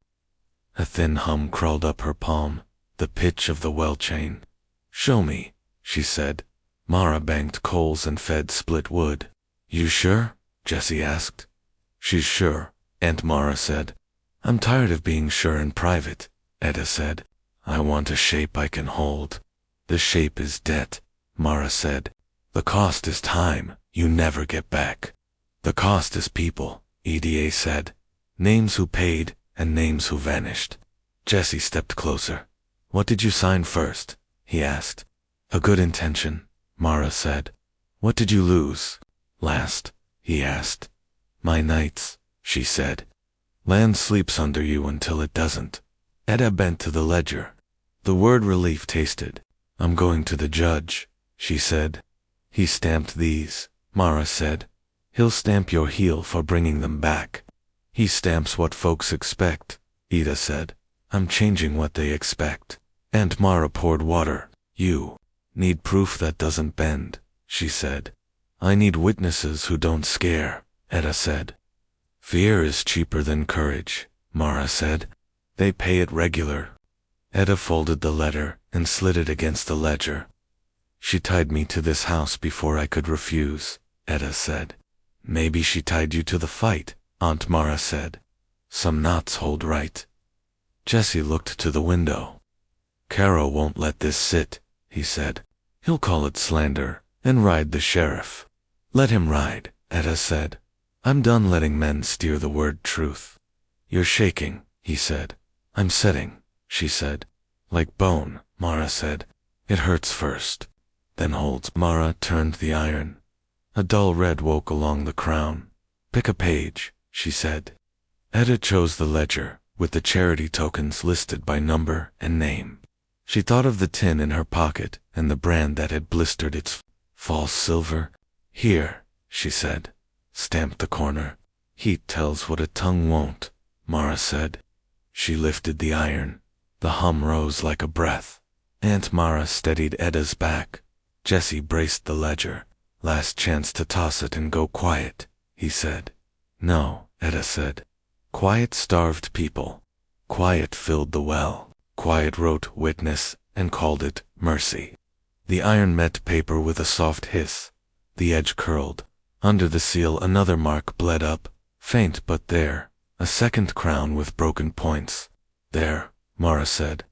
A thin hum crawled up her palm, the pitch of the well chain. "Show me," she said. Mara banked coals and fed split wood. "You sure?" Jesse asked. "She's sure," Aunt Mara said. "I'm tired of being sure in private," Etta said. "I want a shape I can hold." "The shape is debt," Mara said. "The cost is time you never get back." "The cost is people," Eda said. "Names who paid and names who vanished." Jesse stepped closer. "What did you sign first?" he asked. "A good intention," Mara said. "What did you lose last?" he asked. "My nights," she said. "Land sleeps under you until it doesn't." Etta bent to the ledger. The word relief tasted. "I'm going to the judge," she said. "He stamped these," Mara said. "He'll stamp your heel for bringing them back." "He stamps what folks expect," Ida said. "I'm changing what they expect." Aunt Mara poured water. "You need proof that doesn't bend," she said. "I need witnesses who don't scare," Etta said. "Fear is cheaper than courage," Mara said. "They pay it regular." Etta folded the letter and slid it against the ledger. "She tied me to this house before I could refuse," Etta said. "Maybe she tied you to the fight," Aunt Mara said. "Some knots hold right." Jesse looked to the window. "Caro won't let this sit," he said. "He'll call it slander and ride the sheriff." "Let him ride," Etta said. "I'm done letting men steer the word truth." "You're shaking," he said. "I'm setting," she said. "Like bone," Mara said. "It hurts first, then holds." Mara turned the iron. A dull red woke along the crown. "Pick a page," she said. Etta chose the ledger, with the charity tokens listed by number and name. She thought of the tin in her pocket and the brand that had blistered its false silver. "Here," she said. Stamped the corner. "Heat tells what a tongue won't," Mara said. She lifted the iron. The hum rose like a breath. Aunt Mara steadied Etta's back. Jesse braced the ledger. "Last chance to toss it and go quiet," he said. "No," Etta said. "Quiet starved people." Quiet filled the well. Quiet wrote witness and called it mercy. The iron met paper with a soft hiss. The edge curled. Under the seal another mark bled up, faint but there, a second crown with broken points. "There," Mara said.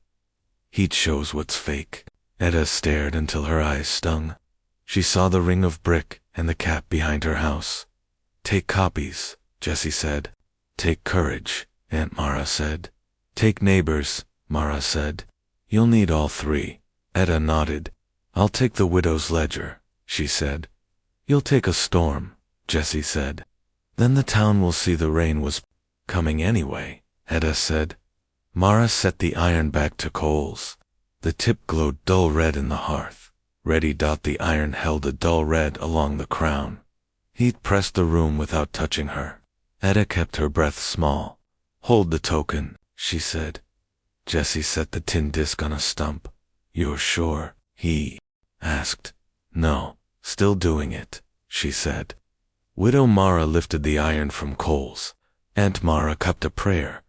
"Heat shows what's fake." Etta stared until her eyes stung. She saw the ring of brick and the cap behind her house. "Take copies," Jesse said. "Take courage," Aunt Mara said. "Take neighbors," Mara said. You'll need all three. Etta nodded. I'll take the widow's ledger, she said. You'll take a storm, Jessie said. Then the town will see the rain was coming anyway, Etta said. Mara set the iron back to coals. The tip glowed dull red in the hearth. Ready. The iron held a dull red along the crown. Heat pressed the room without touching her. Etta kept her breath small. Hold the token, she said. Jessie set the tin disc on a stump. You're sure? He asked. No, still doing it, she said. Widow Mara lifted the iron from coals. Aunt Mara cupped a prayer.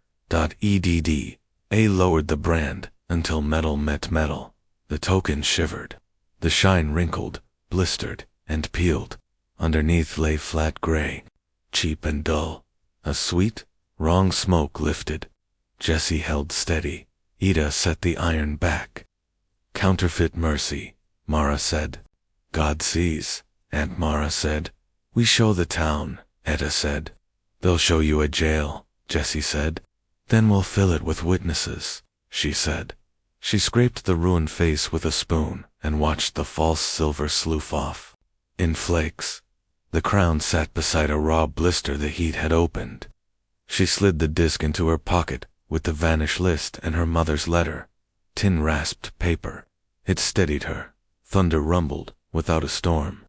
A lowered the brand until metal met metal. The token shivered. The shine wrinkled, blistered, and peeled. Underneath lay flat gray, cheap and dull. A sweet, wrong smoke lifted. Jessie held steady. Ida set the iron back. Counterfeit mercy, Mara said. God sees, Aunt Mara said. We show the town, Etta said. They'll show you a jail, Jessie said. Then we'll fill it with witnesses, she said. She scraped the ruined face with a spoon and watched the false silver slough off. In flakes. The crown sat beside a raw blister the heat had opened. She slid the disc into her pocket with the vanished list and her mother's letter. Tin rasped paper. It steadied her. Thunder rumbled without a storm.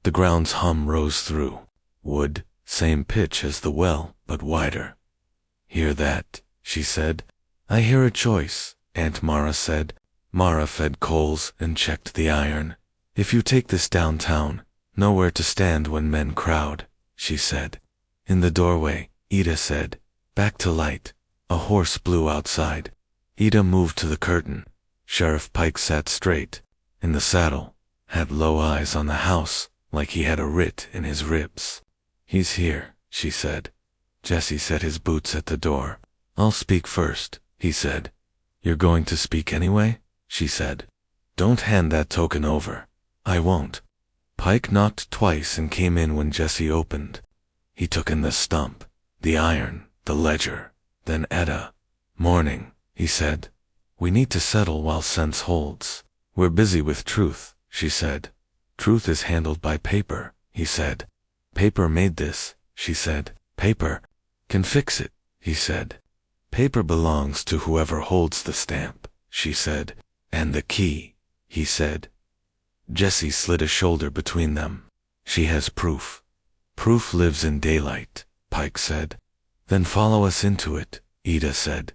The ground's hum rose through. Wood, same pitch as the well, but wider. Hear that, she said. I hear a choice, Aunt Mara said. Mara fed coals and checked the iron. If you take this downtown, nowhere to stand when men crowd, she said. In the doorway, Ida said. Back to light. A horse blew outside. Ida moved to the curtain. Sheriff Pike sat straight, in the saddle, had low eyes on the house, like he had a writ in his ribs. He's here, she said. Jessie set his boots at the door. I'll speak first, he said. You're going to speak anyway? She said. Don't hand that token over. I won't. Pike knocked twice and came in when Jessie opened. He took in the stump, the iron, the ledger, then Etta. Morning, he said. We need to settle while sense holds. We're busy with truth, she said. Truth is handled by paper, he said. Paper made this, she said. Paper can fix it, he said. Paper belongs to whoever holds the stamp, she said. And the key, he said. Jessie slid a shoulder between them. She has proof. Proof lives in daylight, Pike said. Then follow us into it, Ida said.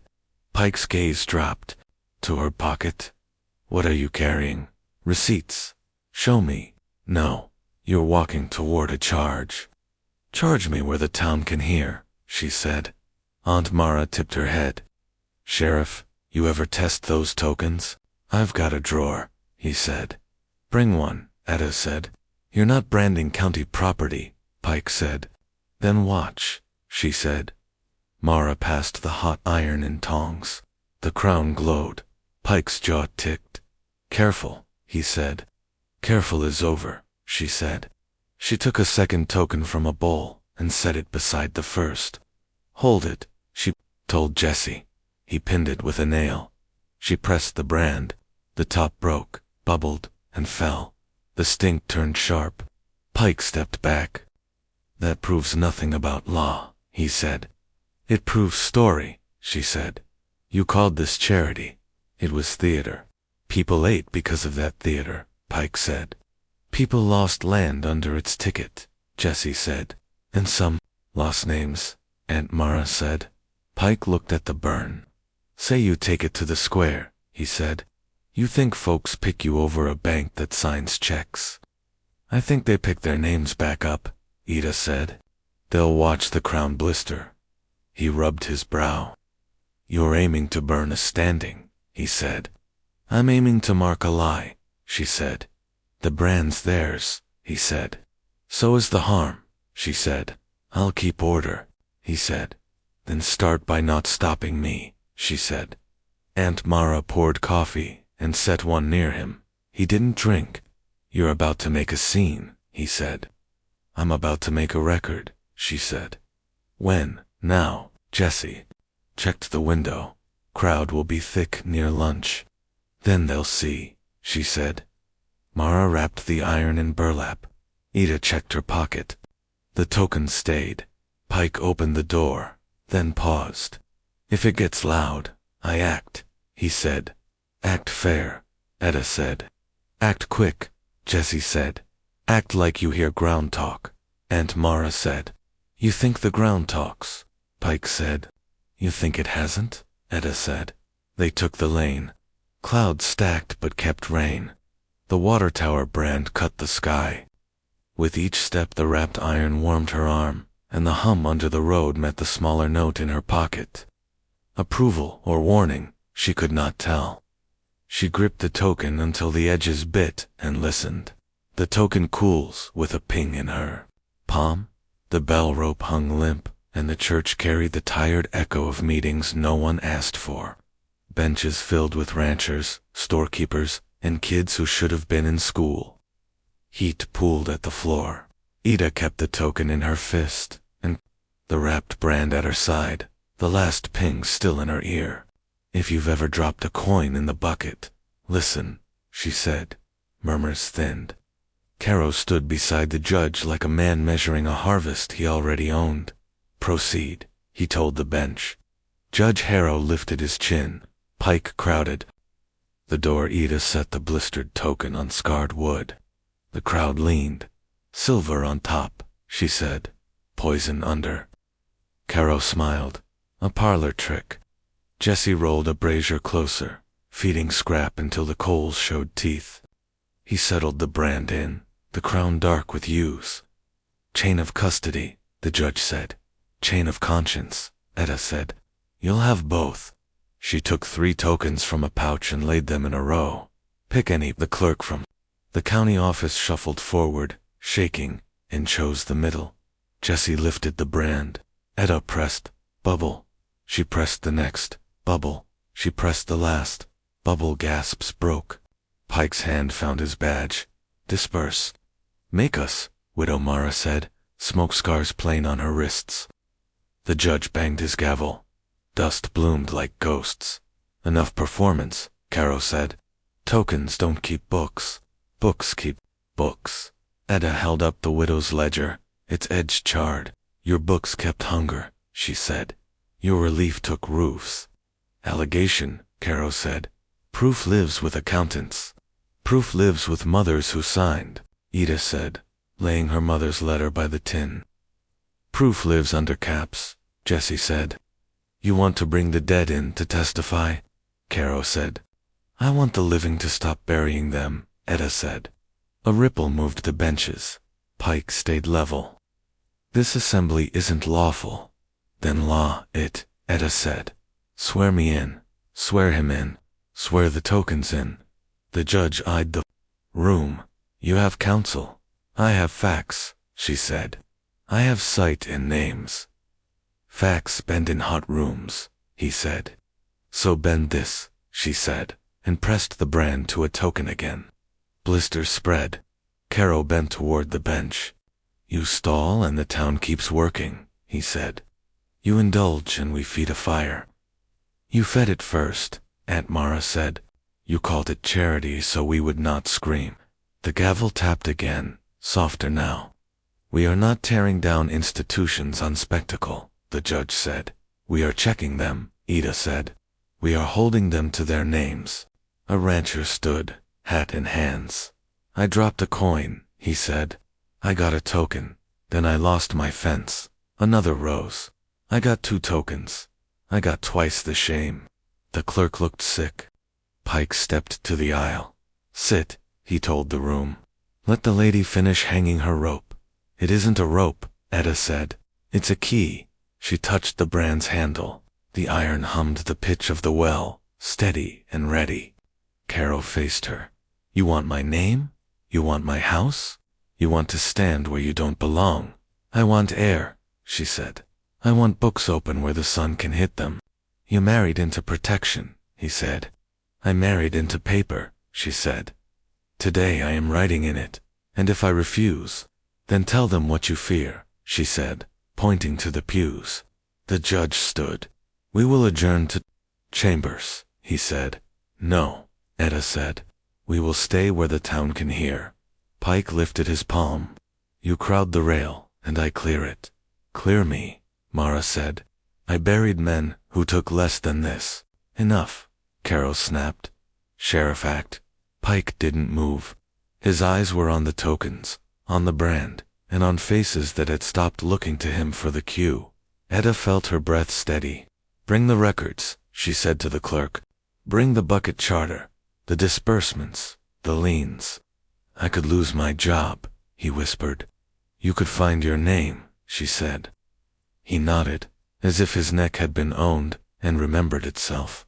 Pike's gaze dropped. To her pocket. What are you carrying? Receipts. Show me. No. You're walking toward a charge. Charge me where the town can hear, she said. Aunt Mara tipped her head. Sheriff, you ever test those tokens? I've got a drawer, he said. Bring one, Etta said. You're not branding county property, Pike said. Then watch, she said. Mara passed the hot iron in tongs. The crown glowed. Pike's jaw ticked. Careful, he said. Careful is over, she said. She took a second token from a bowl and set it beside the first. Hold it, she told Jessie. He pinned it with a nail. She pressed the brand. The top broke, bubbled, and fell. The stink turned sharp. Pike stepped back. That proves nothing about law, he said. It proves story, she said. You called this charity. It was theater. People ate because of that theater, Pike said. People lost land under its ticket, Jessie said. And some lost names, Aunt Mara said. Pike looked at the burn. Say you take it to the square, he said. You think folks pick you over a bank that signs checks? I think they pick their names back up, Ida said. They'll watch the crown blister. He rubbed his brow. You're aiming to burn a standing, he said. I'm aiming to mark a lie, she said. The brand's theirs, he said. So is the harm, she said. I'll keep order, he said. Then start by not stopping me, she said. Aunt Mara poured coffee and set one near him. He didn't drink. You're about to make a scene, he said. I'm about to make a record, she said. When? Now, Jessie. Checked the window. Crowd will be thick near lunch. Then they'll see, she said. Mara wrapped the iron in burlap. Ida checked her pocket. The token stayed. Pike opened the door, then paused. If it gets loud, I act, he said. Act fair, Etta said. Act quick, Jessie said. Act like you hear ground talk, Aunt Mara said. You think the ground talks, Pike said. You think it hasn't, Etta said. They took the lane. Clouds stacked but kept rain. The water tower brand cut the sky. With each step the wrapped iron warmed her arm, and the hum under the road met the smaller note in her pocket. Approval or warning, she could not tell. She gripped the token until the edges bit and listened. The token cools with a ping in her palm. The bell rope hung limp, and the church carried the tired echo of meetings no one asked for. Benches filled with ranchers, storekeepers, and kids who should have been in school. Heat pooled at the floor. Ida kept the token in her fist, and the wrapped brand at her side, the last ping still in her ear. If you've ever dropped a coin in the bucket, listen, she said. Murmurs thinned. Caro stood beside the judge like a man measuring a harvest he already owned. Proceed, he told the bench. Judge Harrow lifted his chin. Pike crowded. The door Ida set the blistered token on scarred wood. The crowd leaned. Silver on top, she said. Poison under. Caro smiled. A parlor trick. Jessie rolled a brazier closer, feeding scrap until the coals showed teeth. He settled the brand in, the crown dark with U's. Chain of custody, the judge said. Chain of conscience, Etta said. You'll have both. She took 3 tokens from a pouch and laid them in a row. Pick any, the clerk from the county office shuffled forward, shaking, and chose the middle. Jessie lifted the brand. Etta pressed, bubble. She pressed the next, bubble. She pressed the last, bubble. Gasps broke. Pike's hand found his badge. Disperse. Make us, Widow Mara said, smoke scars plain on her wrists. The judge banged his gavel. Dust bloomed like ghosts. Enough performance, Caro said. Tokens don't keep books. Books keep books. Etta held up the widow's ledger, its edge charred. Your books kept hunger, she said. Your relief took roofs. Allegation, Caro said. Proof lives with accountants. Proof lives with mothers who signed, Ida said, laying her mother's letter by the tin. Proof lives under caps, Jessie said. You want to bring the dead in to testify? Caro said. I want the living to stop burying them, Etta said. A ripple moved the benches. Pike stayed level. This assembly isn't lawful. Then law it, Etta said. Swear me in. Swear him in. Swear the tokens in. The judge eyed the room. You have counsel. I have facts, she said. I have sight and names. Facts bend in hot rooms, he said. So bend this, she said, and pressed the brand to a token again. Blisters spread. Caro bent toward the bench. You stall and the town keeps working, he said. You indulge and we feed a fire. You fed it first, Aunt Mara said. You called it charity so we would not scream. The gavel tapped again, softer now. We are not tearing down institutions on spectacle, the judge said. We are checking them, Ida said. We are holding them to their names. A rancher stood, hat in hands. I dropped a coin, he said. I got a token. Then I lost my fence. Another rose. I got 2 tokens. I got twice the shame. The clerk looked sick. Pike stepped to the aisle. Sit, he told the room. Let the lady finish hanging her rope. It isn't a rope, Etta said. It's a key. She touched the brand's handle. The iron hummed the pitch of the well, steady and ready. Caro faced her. You want my name? You want my house? You want to stand where you don't belong? I want air, she said. I want books open where the sun can hit them. You married into protection, he said. I married into paper, she said. Today I am writing in it, and if I refuse, then tell them what you fear, she said, pointing to the pews. The judge stood. We will adjourn to chambers, he said. No, Etta said. We will stay where the town can hear. Pike lifted his palm. You crowd the rail, and I clear it. Clear me, Mara said. I buried men who took less than this. Enough, Caro snapped. Sheriff Act. Pike didn't move. His eyes were on the tokens, on the brand, and on faces that had stopped looking to him for the cue. Etta felt her breath steady. Bring the records, she said to the clerk. Bring the bucket charter, the disbursements, the liens. I could lose my job, he whispered. You could find your name, she said. He nodded, as if his neck had been owned and remembered itself.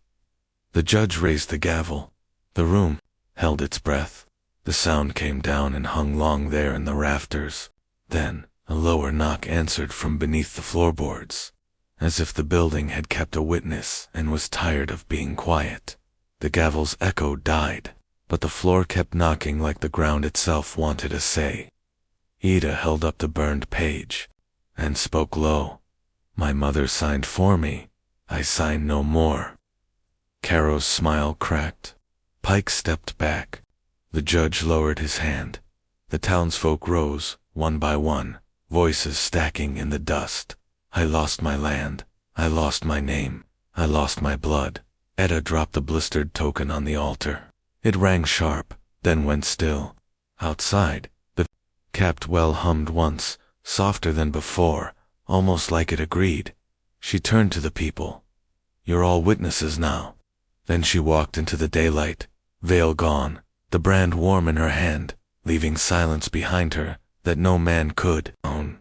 The judge raised the gavel. The room held its breath. The sound came down and hung long there in the rafters. Then, a lower knock answered from beneath the floorboards, as if the building had kept a witness and was tired of being quiet. The gavel's echo died, but the floor kept knocking like the ground itself wanted a say. Ida held up the burned page and spoke low. My mother signed for me. I sign no more. Caro's smile cracked. Pike stepped back. The judge lowered his hand. The townsfolk rose, one by one, voices stacking in the dust. I lost my land. I lost my name. I lost my blood. Etta dropped the blistered token on the altar. It rang sharp, then went still. Outside, the capped well hummed once, softer than before, almost like it agreed. She turned to the people. You're all witnesses now. Then she walked into the daylight, veil gone, the brand warm in her hand, leaving silence behind her that no man could own.